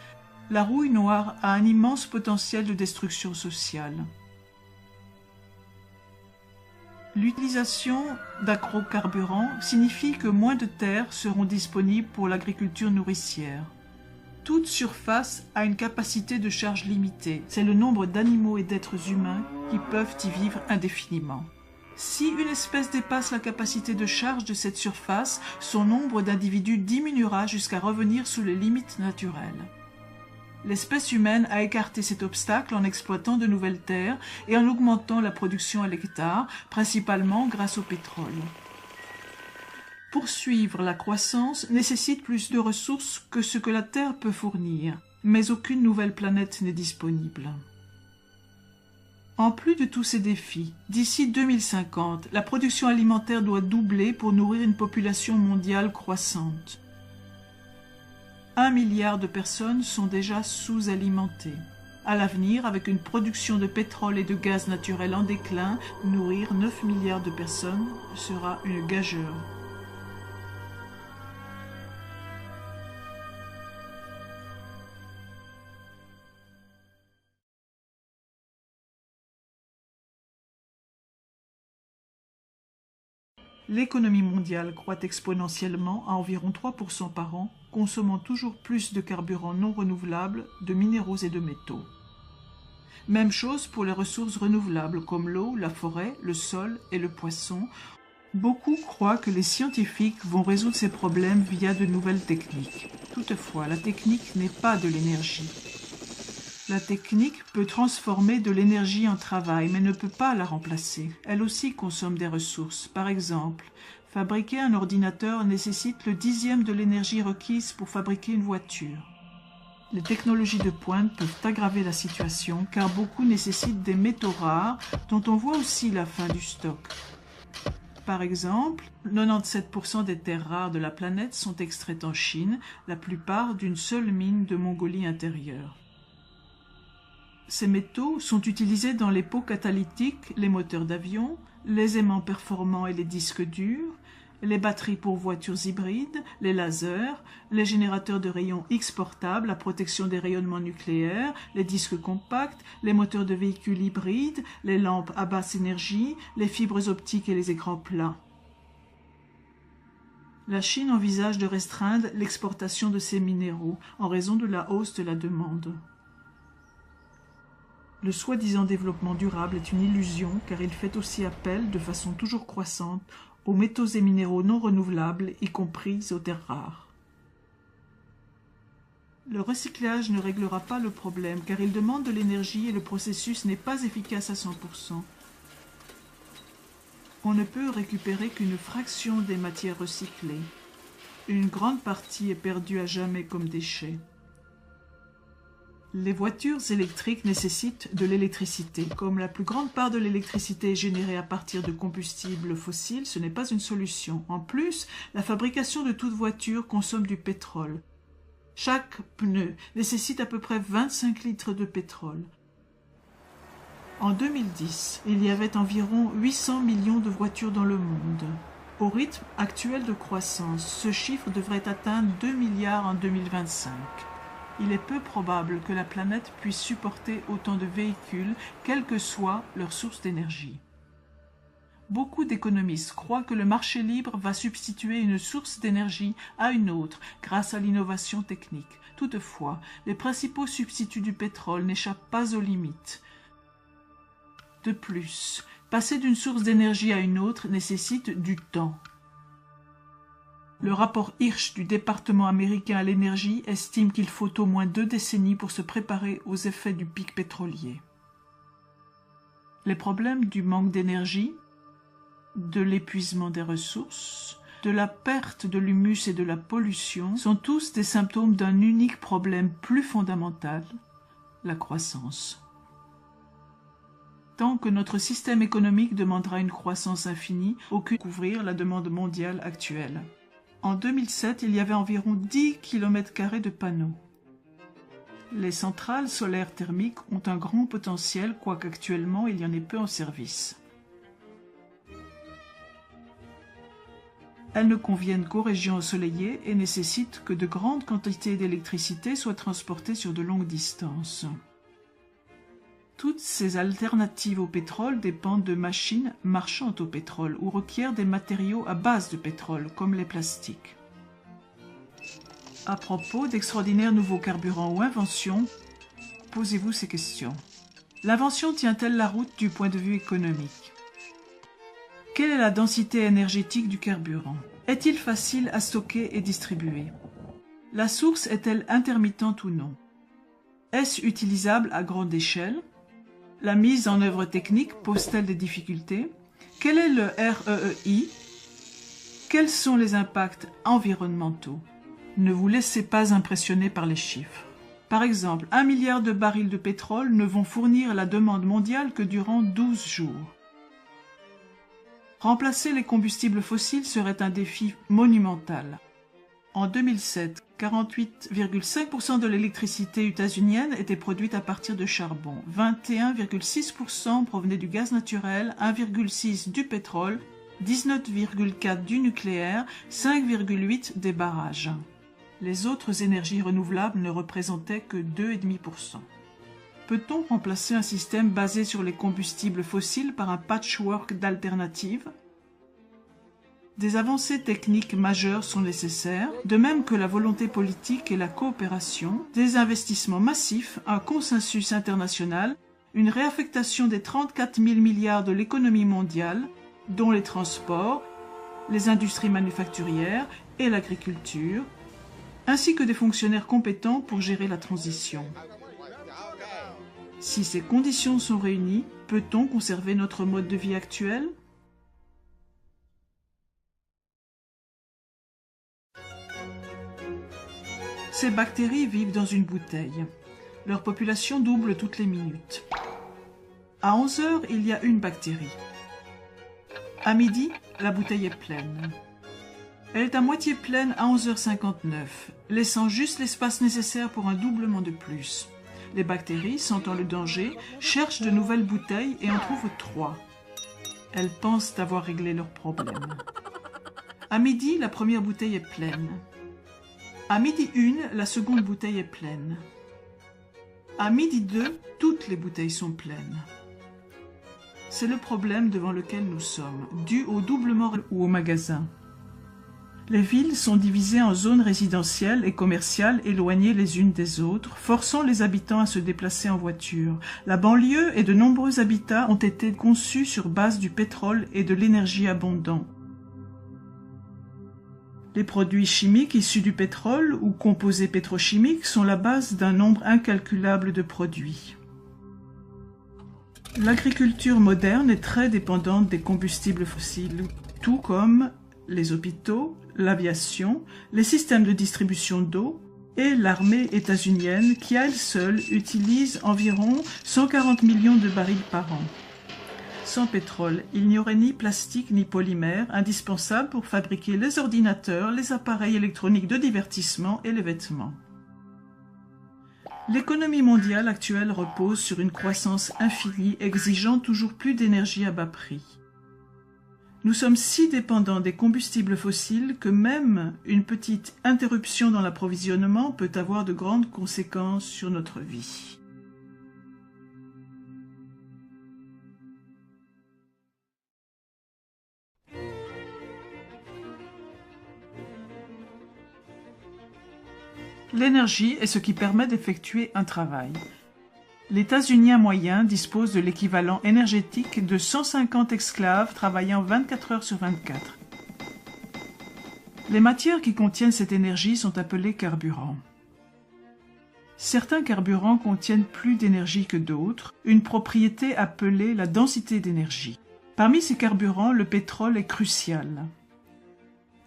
la rouille noire a un immense potentiel de destruction sociale. L'utilisation d'agrocarburants signifie que moins de terres seront disponibles pour l'agriculture nourricière. Toute surface a une capacité de charge limitée. C'est le nombre d'animaux et d'êtres humains qui peuvent y vivre indéfiniment. Si une espèce dépasse la capacité de charge de cette surface, son nombre d'individus diminuera jusqu'à revenir sous les limites naturelles. L'espèce humaine a écarté cet obstacle en exploitant de nouvelles terres et en augmentant la production à l'hectare, principalement grâce au pétrole. Poursuivre la croissance nécessite plus de ressources que ce que la Terre peut fournir, mais aucune nouvelle planète n'est disponible. En plus de tous ces défis, d'ici 2050, la production alimentaire doit doubler pour nourrir une population mondiale croissante. 1 milliard de personnes sont déjà sous-alimentées. À l'avenir, avec une production de pétrole et de gaz naturel en déclin, nourrir 9 milliards de personnes sera une gageure. L'économie mondiale croît exponentiellement à environ 3% par an, consommant toujours plus de carburants non renouvelables, de minéraux et de métaux. Même chose pour les ressources renouvelables comme l'eau, la forêt, le sol et le poisson. Beaucoup croient que les scientifiques vont résoudre ces problèmes via de nouvelles techniques. Toutefois, la technique n'est pas de l'énergie. La technique peut transformer de l'énergie en travail, mais ne peut pas la remplacer. Elle aussi consomme des ressources. Par exemple, fabriquer un ordinateur nécessite le 10e de l'énergie requise pour fabriquer une voiture. Les technologies de pointe peuvent aggraver la situation, car beaucoup nécessitent des métaux rares, dont on voit aussi la fin du stock. Par exemple, 97% des terres rares de la planète sont extraites en Chine, la plupart d'une seule mine de Mongolie intérieure. Ces métaux sont utilisés dans les pots catalytiques, les moteurs d'avion, les aimants performants et les disques durs, les batteries pour voitures hybrides, les lasers, les générateurs de rayons X portables à protection des rayonnements nucléaires, les disques compacts, les moteurs de véhicules hybrides, les lampes à basse énergie, les fibres optiques et les écrans plats. La Chine envisage de restreindre l'exportation de ces minéraux en raison de la hausse de la demande. Le soi-disant développement durable est une illusion car il fait aussi appel, de façon toujours croissante, aux métaux et minéraux non renouvelables, y compris aux terres rares. Le recyclage ne réglera pas le problème car il demande de l'énergie et le processus n'est pas efficace à 100%. On ne peut récupérer qu'une fraction des matières recyclées. Une grande partie est perdue à jamais comme déchet. Les voitures électriques nécessitent de l'électricité. Comme la plus grande part de l'électricité est générée à partir de combustibles fossiles, ce n'est pas une solution. En plus, la fabrication de toute voiture consomme du pétrole. Chaque pneu nécessite à peu près 25 litres de pétrole. En 2010, il y avait environ 800 millions de voitures dans le monde. Au rythme actuel de croissance, ce chiffre devrait atteindre 2 milliards en 2025. Il est peu probable que la planète puisse supporter autant de véhicules, quelle que soit leur source d'énergie. Beaucoup d'économistes croient que le marché libre va substituer une source d'énergie à une autre grâce à l'innovation technique. Toutefois, les principaux substituts du pétrole n'échappent pas aux limites. De plus, passer d'une source d'énergie à une autre nécessite du temps. Le rapport Hirsch du département américain à l'énergie estime qu'il faut au moins 2 décennies pour se préparer aux effets du pic pétrolier. Les problèmes du manque d'énergie, de l'épuisement des ressources, de la perte de l'humus et de la pollution sont tous des symptômes d'un unique problème plus fondamental, la croissance. Tant que notre système économique demandera une croissance infinie, aucune ne couvrir la demande mondiale actuelle. En 2007, il y avait environ 10 km² de panneaux. Les centrales solaires thermiques ont un grand potentiel, quoique actuellement il y en ait peu en service. Elles ne conviennent qu'aux régions ensoleillées et nécessitent que de grandes quantités d'électricité soient transportées sur de longues distances. Toutes ces alternatives au pétrole dépendent de machines marchant au pétrole ou requièrent des matériaux à base de pétrole, comme les plastiques. À propos d'extraordinaires nouveaux carburants ou inventions, posez-vous ces questions. L'invention tient-elle la route du point de vue économique? Quelle est la densité énergétique du carburant? Est-il facile à stocker et distribuer? La source est-elle intermittente ou non? Est-ce utilisable à grande échelle? La mise en œuvre technique pose-t-elle des difficultés? Quel est le REEI? Quels sont les impacts environnementaux? Ne vous laissez pas impressionner par les chiffres. Par exemple, 1 milliard de barils de pétrole ne vont fournir la demande mondiale que durant 12 jours. Remplacer les combustibles fossiles serait un défi monumental. En 2007, 48,5% de l'électricité états-unienne était produite à partir de charbon, 21,6% provenait du gaz naturel, 1,6% du pétrole, 19,4% du nucléaire, 5,8% des barrages. Les autres énergies renouvelables ne représentaient que 2,5%. Peut-on remplacer un système basé sur les combustibles fossiles par un patchwork d'alternatives? Des avancées techniques majeures sont nécessaires, de même que la volonté politique et la coopération, des investissements massifs, un consensus international, une réaffectation des 34 000 milliards de l'économie mondiale, dont les transports, les industries manufacturières et l'agriculture, ainsi que des fonctionnaires compétents pour gérer la transition. Si ces conditions sont réunies, peut-on conserver notre mode de vie actuel? Ces bactéries vivent dans une bouteille. Leur population double toutes les minutes. À 11 heures, il y a une bactérie. À midi, la bouteille est pleine. Elle est à moitié pleine à 11h59, laissant juste l'espace nécessaire pour un doublement de plus. Les bactéries, sentant le danger, cherchent de nouvelles bouteilles et en trouvent 3. Elles pensent avoir réglé leur problème. À midi, la première bouteille est pleine. À midi 1, la seconde bouteille est pleine. À midi 2, toutes les bouteilles sont pleines. C'est le problème devant lequel nous sommes, dû au doublement ou au magasin. Les villes sont divisées en zones résidentielles et commerciales éloignées les unes des autres, forçant les habitants à se déplacer en voiture. La banlieue et de nombreux habitats ont été conçus sur base du pétrole et de l'énergie abondante. Les produits chimiques issus du pétrole ou composés pétrochimiques sont la base d'un nombre incalculable de produits. L'agriculture moderne est très dépendante des combustibles fossiles, tout comme les hôpitaux, l'aviation, les systèmes de distribution d'eau et l'armée états-unienne qui à elle seule utilise environ 140 millions de barils par an. Sans pétrole, il n'y aurait ni plastique ni polymère, indispensables pour fabriquer les ordinateurs, les appareils électroniques de divertissement et les vêtements. L'économie mondiale actuelle repose sur une croissance infinie exigeant toujours plus d'énergie à bas prix. Nous sommes si dépendants des combustibles fossiles que même une petite interruption dans l'approvisionnement peut avoir de grandes conséquences sur notre vie. L'énergie est ce qui permet d'effectuer un travail. L'États-Unien moyen dispose de l'équivalent énergétique de 150 esclaves travaillant 24 heures sur 24. Les matières qui contiennent cette énergie sont appelées carburants. Certains carburants contiennent plus d'énergie que d'autres, une propriété appelée la densité d'énergie. Parmi ces carburants, le pétrole est crucial.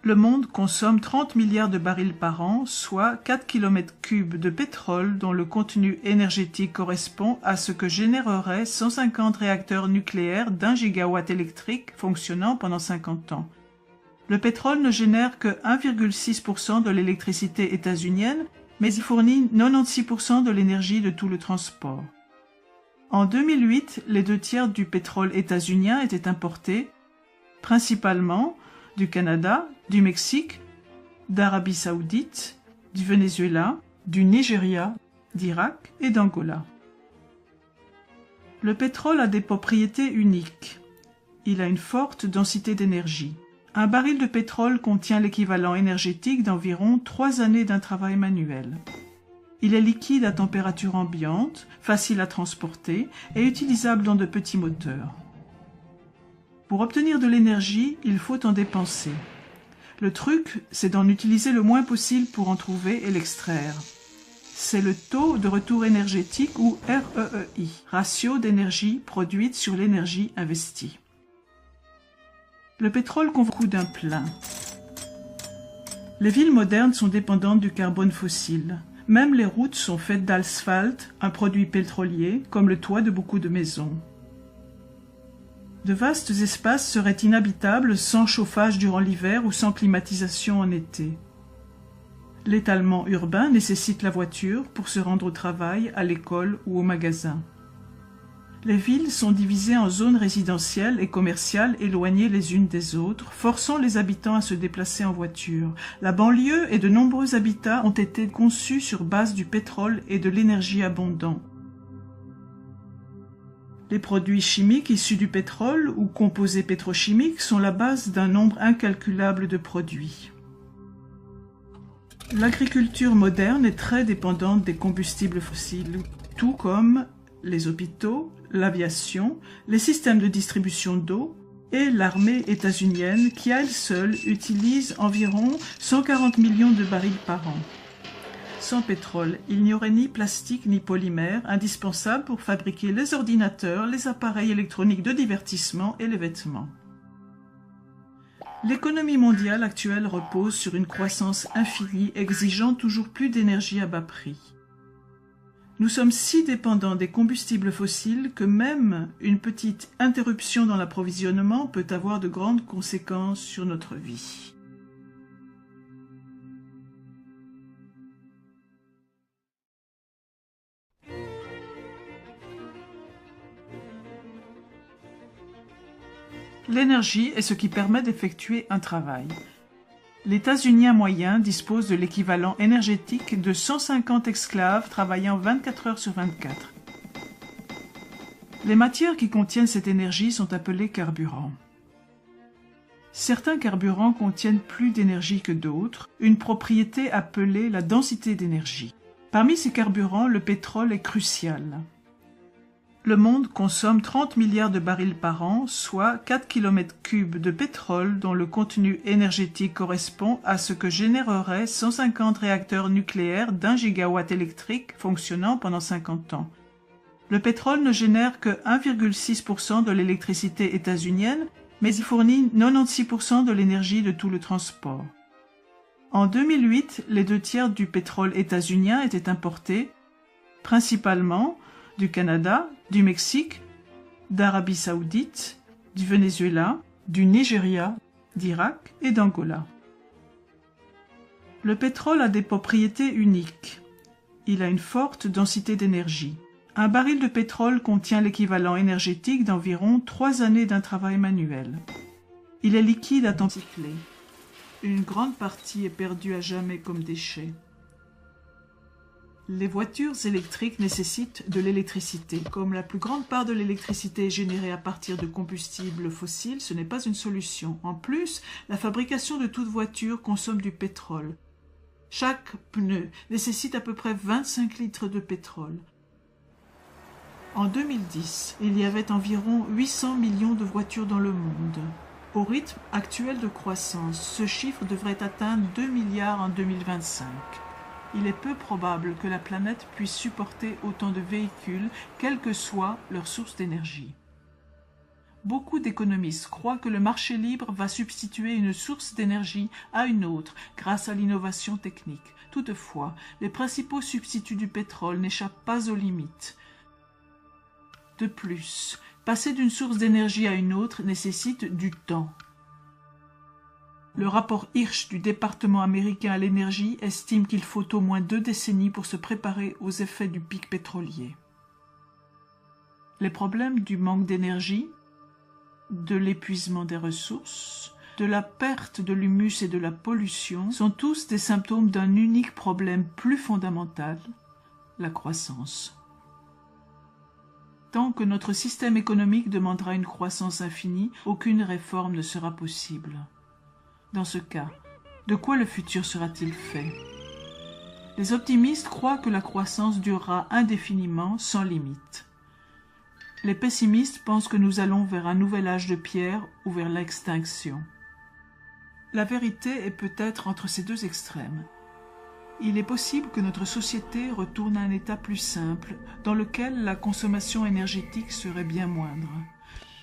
Le monde consomme 30 milliards de barils par an, soit 4 km3 de pétrole dont le contenu énergétique correspond à ce que généreraient 150 réacteurs nucléaires d'1 gigawatt électrique fonctionnant pendant 50 ans. Le pétrole ne génère que 1,6% de l'électricité états-unienne, mais il fournit 96% de l'énergie de tout le transport. En 2008, les 2/3 du pétrole états-unien étaient importés, principalement du Canada, du Mexique, d'Arabie Saoudite, du Venezuela, du Nigeria, d'Irak et d'Angola. Le pétrole a des propriétés uniques. Il a une forte densité d'énergie. Un baril de pétrole contient l'équivalent énergétique d'environ 3 années d'un travail manuel. Il est liquide à température ambiante, facile à transporter et utilisable dans de petits moteurs. Pour obtenir de l'énergie, il faut en dépenser. Le truc, c'est d'en utiliser le moins possible pour en trouver et l'extraire. C'est le taux de retour énergétique ou REEI, ratio d'énergie produite sur l'énergie investie. Le pétrole concourt d'un plein. Les villes modernes sont dépendantes du carbone fossile. Même les routes sont faites d'asphalte, un produit pétrolier, comme le toit de beaucoup de maisons. De vastes espaces seraient inhabitables sans chauffage durant l'hiver ou sans climatisation en été. L'étalement urbain nécessite la voiture pour se rendre au travail, à l'école ou au magasin. Les villes sont divisées en zones résidentielles et commerciales éloignées les unes des autres, forçant les habitants à se déplacer en voiture. La banlieue et de nombreux habitats ont été conçus sur base du pétrole et de l'énergie abondante. Les produits chimiques issus du pétrole ou composés pétrochimiques sont la base d'un nombre incalculable de produits. L'agriculture moderne est très dépendante des combustibles fossiles, tout comme les hôpitaux, l'aviation, les systèmes de distribution d'eau et l'armée états-unienne qui à elle seule utilise environ 140 millions de barils par an. Sans pétrole, il n'y aurait ni plastique ni polymère indispensables pour fabriquer les ordinateurs, les appareils électroniques de divertissement et les vêtements. L'économie mondiale actuelle repose sur une croissance infinie exigeant toujours plus d'énergie à bas prix. Nous sommes si dépendants des combustibles fossiles que même une petite interruption dans l'approvisionnement peut avoir de grandes conséquences sur notre vie. L'énergie est ce qui permet d'effectuer un travail. L'États-Unien moyen dispose de l'équivalent énergétique de 150 esclaves travaillant 24 heures sur 24. Les matières qui contiennent cette énergie sont appelées carburants. Certains carburants contiennent plus d'énergie que d'autres, une propriété appelée la densité d'énergie. Parmi ces carburants, le pétrole est crucial. Le monde consomme 30 milliards de barils par an, soit 4 km3 de pétrole dont le contenu énergétique correspond à ce que généreraient 150 réacteurs nucléaires d'1 gigawatt électrique fonctionnant pendant 50 ans. Le pétrole ne génère que 1,6% de l'électricité états-unienne, mais il fournit 96% de l'énergie de tout le transport. En 2008, les 2/3 du pétrole états-unien étaient importés, principalement du Canada, du Mexique, d'Arabie Saoudite, du Venezuela, du Nigeria, d'Irak et d'Angola. Le pétrole a des propriétés uniques. Il a une forte densité d'énergie. Un baril de pétrole contient l'équivalent énergétique d'environ 3 années d'un travail manuel. Il est liquide à temps cyclé. Une grande partie est perdue à jamais comme déchet. Les voitures électriques nécessitent de l'électricité. Comme la plus grande part de l'électricité est générée à partir de combustibles fossiles, ce n'est pas une solution. En plus, la fabrication de toute voiture consomme du pétrole. Chaque pneu nécessite à peu près 25 litres de pétrole. En 2010, il y avait environ 800 millions de voitures dans le monde. Au rythme actuel de croissance, ce chiffre devrait atteindre 2 milliards en 2025. Il est peu probable que la planète puisse supporter autant de véhicules, quelle que soit leur source d'énergie. Beaucoup d'économistes croient que le marché libre va substituer une source d'énergie à une autre grâce à l'innovation technique. Toutefois, les principaux substituts du pétrole n'échappent pas aux limites. De plus, passer d'une source d'énergie à une autre nécessite du temps. Le rapport Hirsch du département américain à l'énergie estime qu'il faut au moins 2 décennies pour se préparer aux effets du pic pétrolier. Les problèmes du manque d'énergie, de l'épuisement des ressources, de la perte de l'humus et de la pollution sont tous des symptômes d'un unique problème plus fondamental, la croissance. Tant que notre système économique demandera une croissance infinie, aucune réforme ne sera possible. Dans ce cas, de quoi le futur sera-t-il fait? Les optimistes croient que la croissance durera indéfiniment, sans limite. Les pessimistes pensent que nous allons vers un nouvel âge de pierre ou vers l'extinction. La vérité est peut-être entre ces deux extrêmes. Il est possible que notre société retourne à un état plus simple, dans lequel la consommation énergétique serait bien moindre.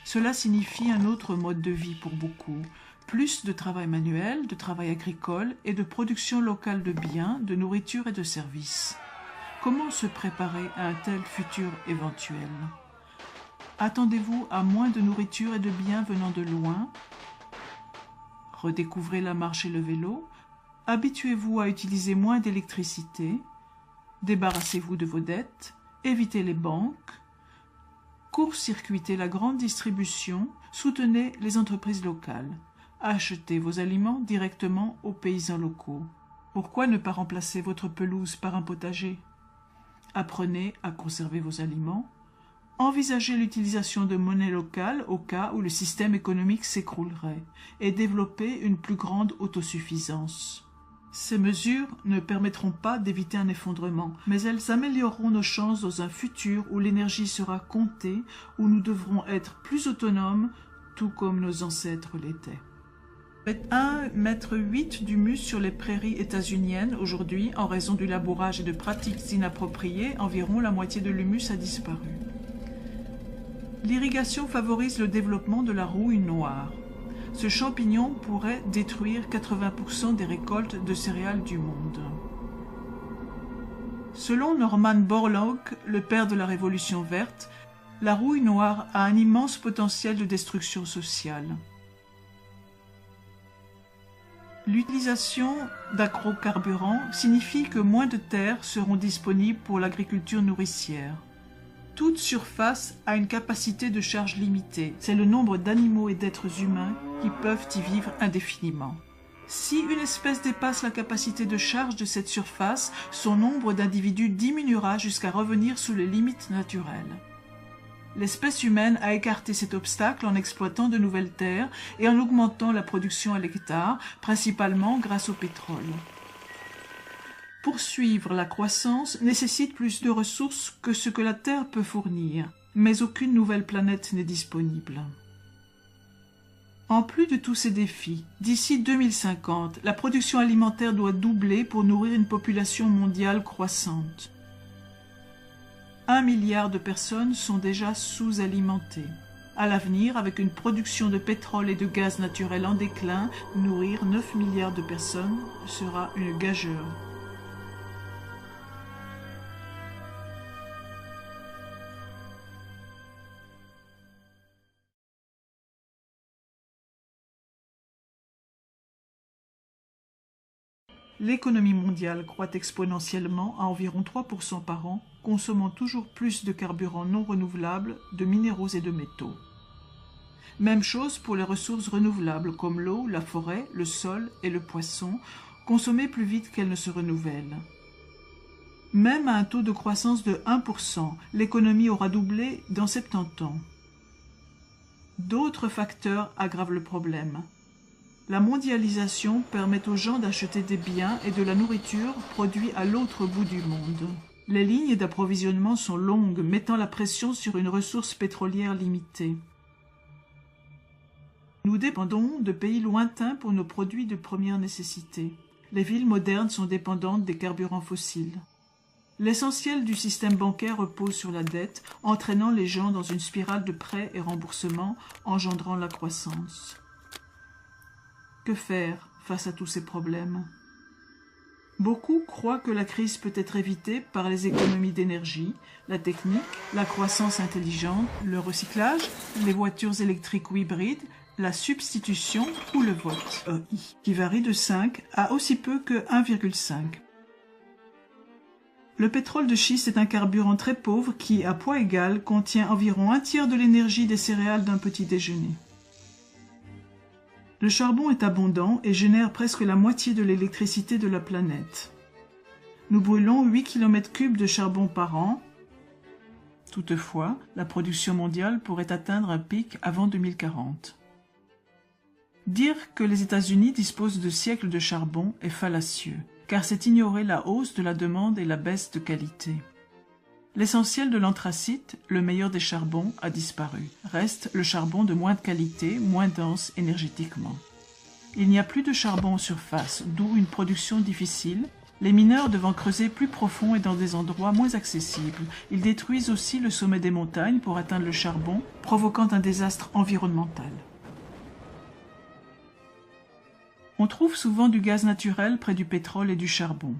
Cela signifie un autre mode de vie pour beaucoup, plus de travail manuel, de travail agricole et de production locale de biens, de nourriture et de services. Comment se préparer à un tel futur éventuel? Attendez-vous à moins de nourriture et de biens venant de loin? Redécouvrez la marche et le vélo? Habituez-vous à utiliser moins d'électricité? Débarrassez-vous de vos dettes? Évitez les banques? Court-circuitez la grande distribution? Soutenez les entreprises locales? Achetez vos aliments directement aux paysans locaux. Pourquoi ne pas remplacer votre pelouse par un potager? Apprenez à conserver vos aliments. Envisagez l'utilisation de monnaie locale au cas où le système économique s'écroulerait et développez une plus grande autosuffisance. Ces mesures ne permettront pas d'éviter un effondrement, mais elles amélioreront nos chances dans un futur où l'énergie sera comptée, où nous devrons être plus autonomes, tout comme nos ancêtres l'étaient. 1,8 m d'humus sur les prairies états-uniennes aujourd'hui, en raison du labourage et de pratiques inappropriées, environ la moitié de l'humus a disparu. L'irrigation favorise le développement de la rouille noire. Ce champignon pourrait détruire 80% des récoltes de céréales du monde. Selon Norman Borlaug, le père de la Révolution verte, la rouille noire a un immense potentiel de destruction sociale. L'utilisation d'agrocarburants signifie que moins de terres seront disponibles pour l'agriculture nourricière. Toute surface a une capacité de charge limitée. C'est le nombre d'animaux et d'êtres humains qui peuvent y vivre indéfiniment. Si une espèce dépasse la capacité de charge de cette surface, son nombre d'individus diminuera jusqu'à revenir sous les limites naturelles. L'espèce humaine a écarté cet obstacle en exploitant de nouvelles terres et en augmentant la production à l'hectare, principalement grâce au pétrole. Poursuivre la croissance nécessite plus de ressources que ce que la Terre peut fournir, mais aucune nouvelle planète n'est disponible. En plus de tous ces défis, d'ici 2050, la production alimentaire doit doubler pour nourrir une population mondiale croissante. 1 milliard de personnes sont déjà sous-alimentées. À l'avenir, avec une production de pétrole et de gaz naturel en déclin, nourrir 9 milliards de personnes sera une gageure. L'économie mondiale croît exponentiellement à environ 3% par an, consommant toujours plus de carburants non renouvelables, de minéraux et de métaux. Même chose pour les ressources renouvelables comme l'eau, la forêt, le sol et le poisson, consommées plus vite qu'elles ne se renouvellent. Même à un taux de croissance de 1%, l'économie aura doublé dans 70 ans. D'autres facteurs aggravent le problème. La mondialisation permet aux gens d'acheter des biens et de la nourriture produits à l'autre bout du monde. Les lignes d'approvisionnement sont longues, mettant la pression sur une ressource pétrolière limitée. Nous dépendons de pays lointains pour nos produits de première nécessité. Les villes modernes sont dépendantes des carburants fossiles. L'essentiel du système bancaire repose sur la dette, entraînant les gens dans une spirale de prêts et remboursements, engendrant la croissance. Que faire face à tous ces problèmes? Beaucoup croient que la crise peut être évitée par les économies d'énergie, la technique, la croissance intelligente, le recyclage, les voitures électriques ou hybrides, la substitution ou le vote, qui varie de 5 à aussi peu que 1,5. Le pétrole de schiste est un carburant très pauvre qui, à poids égal, contient environ un tiers de l'énergie des céréales d'un petit déjeuner. Le charbon est abondant et génère presque la moitié de l'électricité de la planète. Nous brûlons 8 km3 de charbon par an. Toutefois, la production mondiale pourrait atteindre un pic avant 2040. Dire que les États-Unis disposent de siècles de charbon est fallacieux, car c'est ignorer la hausse de la demande et la baisse de qualité. L'essentiel de l'anthracite, le meilleur des charbons, a disparu. Reste le charbon de moindre qualité, moins dense énergétiquement. Il n'y a plus de charbon en surface, d'où une production difficile, les mineurs devant creuser plus profond et dans des endroits moins accessibles. Ils détruisent aussi le sommet des montagnes pour atteindre le charbon, provoquant un désastre environnemental. On trouve souvent du gaz naturel près du pétrole et du charbon.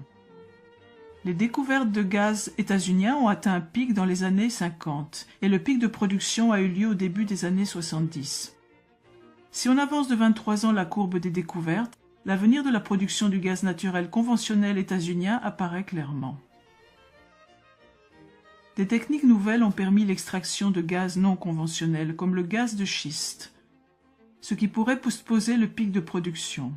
Les découvertes de gaz états-uniens ont atteint un pic dans les années 50 et le pic de production a eu lieu au début des années 70. Si on avance de 23 ans la courbe des découvertes, l'avenir de la production du gaz naturel conventionnel états-unien apparaît clairement. Des techniques nouvelles ont permis l'extraction de gaz non conventionnels comme le gaz de schiste, ce qui pourrait postposer le pic de production.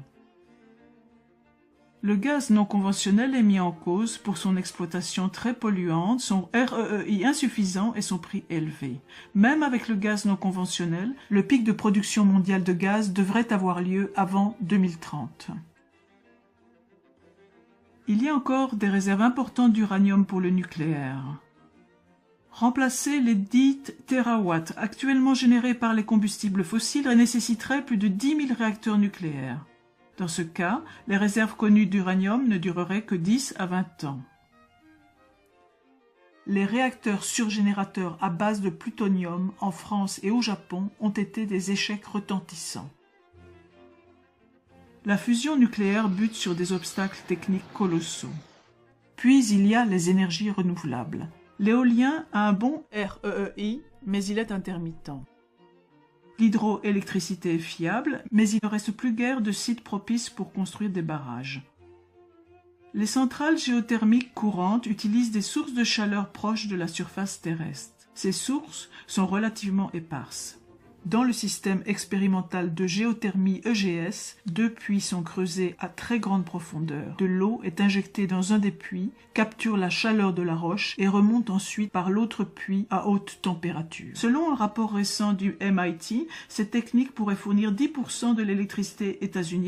Le gaz non conventionnel est mis en cause pour son exploitation très polluante, son REEI insuffisant et son prix élevé. Même avec le gaz non conventionnel, le pic de production mondiale de gaz devrait avoir lieu avant 2030. Il y a encore des réserves importantes d'uranium pour le nucléaire. Remplacer les 10 TWh actuellement générés par les combustibles fossiles nécessiterait plus de 10 000 réacteurs nucléaires. Dans ce cas, les réserves connues d'uranium ne dureraient que 10 à 20 ans. Les réacteurs surgénérateurs à base de plutonium en France et au Japon ont été des échecs retentissants. La fusion nucléaire bute sur des obstacles techniques colossaux. Puis il y a les énergies renouvelables. L'éolien a un bon REEI, mais il est intermittent. L'hydroélectricité est fiable, mais il ne reste plus guère de sites propices pour construire des barrages. Les centrales géothermiques courantes utilisent des sources de chaleur proches de la surface terrestre. Ces sources sont relativement éparses. Dans le système expérimental de géothermie EGS, 2 puits sont creusés à très grande profondeur. De l'eau est injectée dans un des puits, capture la chaleur de la roche et remonte ensuite par l'autre puits à haute température. Selon un rapport récent du MIT, cette technique pourrait fournir 10% de l'électricité états-unienne